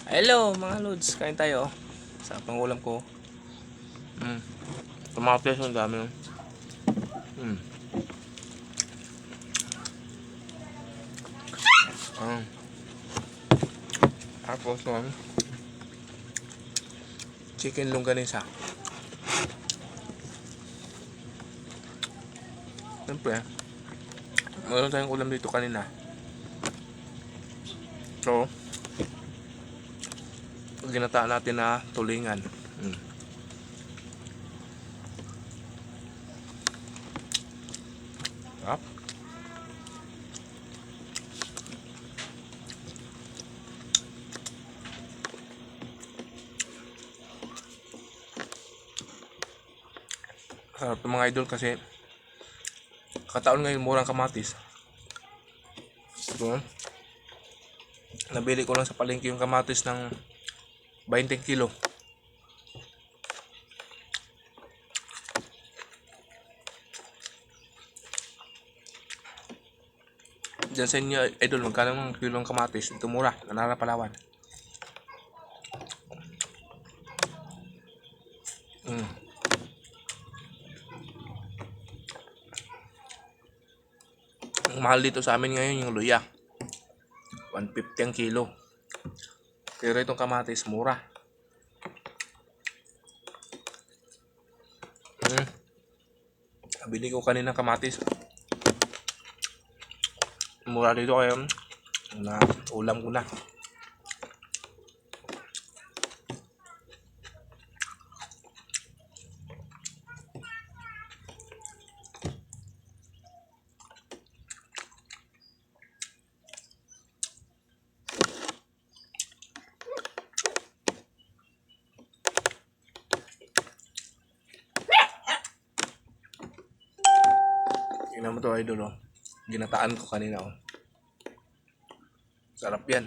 Hello mga lods, kain tayo. Sa pangulam ko. Kamatis ang dami. Mm. Ah. Tapos chicken longganisa. Siyempre, meron tayong ulam dito kanina. So, ginataan natin na tulingan. Sarap. Sarap mga idol kasi kataon ngayon murang kamatis. So, nabili ko lang sa palengke yung kamatis ng 20 kilo. Diyan sa inyo idol, magkano ng kilong kamatis? Ito mura, Nanara Palawan. Ang mahal dito sa amin ngayon yung luya. 150 ang kilo. Pero itong kamatis mura. Bili ko kanina kamatis. Mura dito kaya na ulam ko na. Tingnan mo to idol oh. Ginataan ko kanina oh. Sarap yan.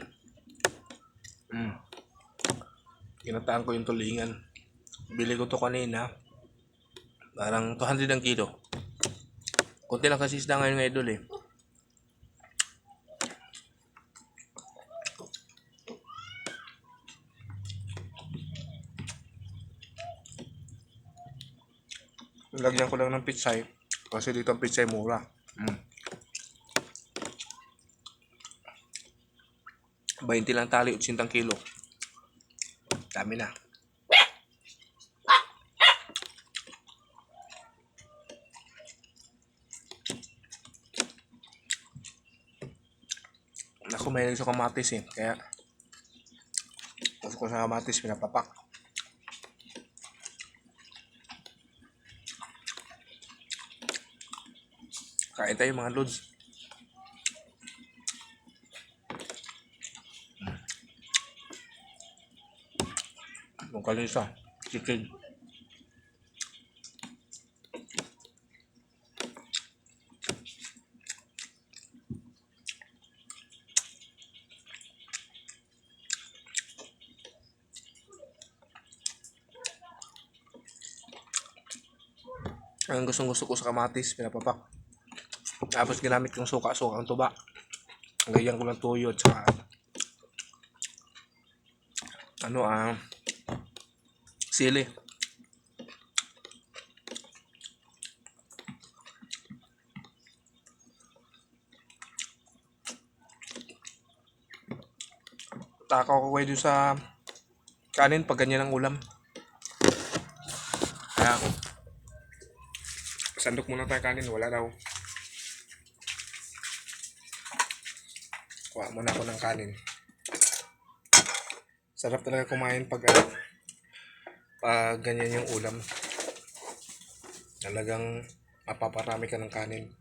Ginataan ko yung tulingan. Bili ko to kanina. Parang 200 ang kilo. Kunti lang kasi isda ngayon idol eh. Lagyan ko lang ng pitsay. Kasi dito ang pitsay mura. 20 lang tali, 80 kilo. Dami na. Ako may sa kamatis eh. Kaya gusto ko sa kamatis, pinapapak. Kain tayo mga lods. Yung kalisa, chicken. Ang gusto ko sa kamatis, pinapapak. Tapos ginamit kong suka-suka ang tuba. Ganyan ko ng tuyo at saka sili. Takaw ko kayo sa kanin pag ganyan ang ulam. Kaya sandok muna tayo kanin, wala daw. Kuha muna ako ng kanin. Sarap talaga kumain pag ganyan yung ulam. Talagang mapaparami ka ng kanin.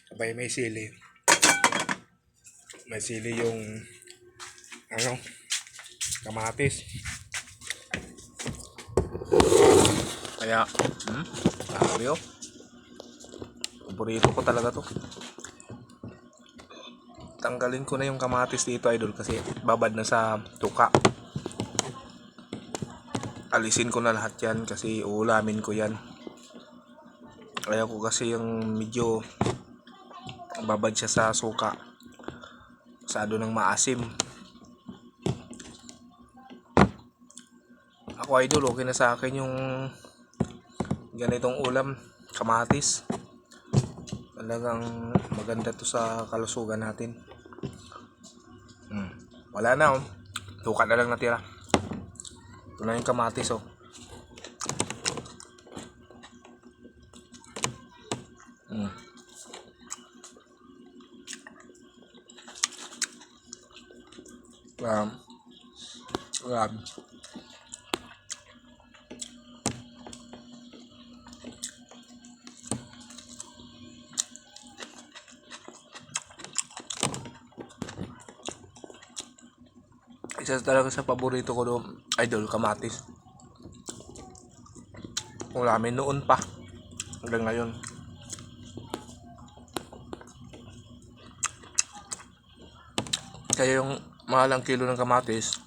Sabay may sili. May sili yung kamatis. Kaya sabi oh. Paborito ko talaga to. Tanggalin ko na yung kamatis dito idol kasi babad na sa tuka. Alisin ko na lahat yan kasi uulamin ko yan. Ayaw ko kasi yung medyo babad siya sa suka. Masyado ng maasim. Ako idol, okay na sa akin yung ganitong ulam, kamatis. Talagang maganda to sa kalusugan natin. Wala na oh. Tuka na lang natira. Ito na yung kamatis oh. Grabe. Isa talaga sa paborito ko doon, idol, kamatis. Ulamin noon pa hanggang ngayon. Kaya yung mahalang kilo ng kamatis,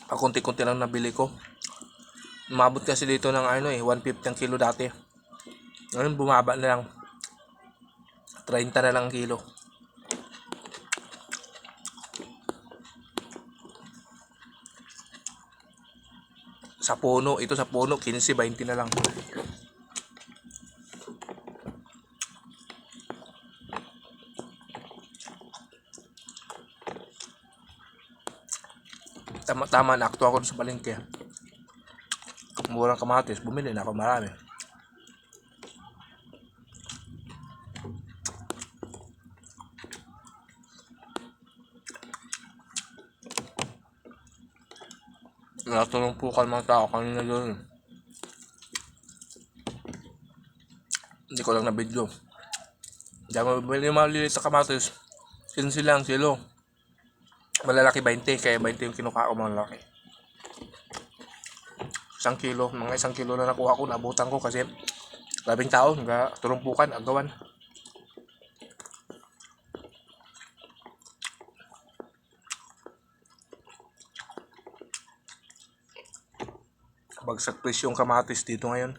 pakunti-kunti lang nabili ko. Umabot kasi dito ng 150 ang kilo dati. Ngayon bumaba na lang. 30 na lang ang kilo. Sa puno, ito sa puno, 15-20 na lang. Tama na, akto ako sa palengke. Murang kamatis, bumili na ako marami. Natulong po ka mga tao kanina doon. Hindi ko lang na video. Diyan mabili yung maliliit sa kamatis. 15 lang kilo. Malalaki 20, kaya 20 yung kinuha ko malalaki. 1 kilo, mga 1 kilo na nakuha ko, nabutan ko kasi 10 taon, tulumpukan, agawan. Bagsak presyo yung kamatis dito ngayon.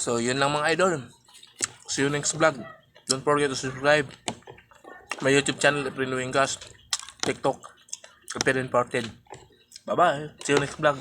So, yun lang mga idol. See you next vlog. Don't forget to subscribe. My YouTube channel, Efren Wingas. TikTok, Efren Imported. Bye-bye. See you next vlog.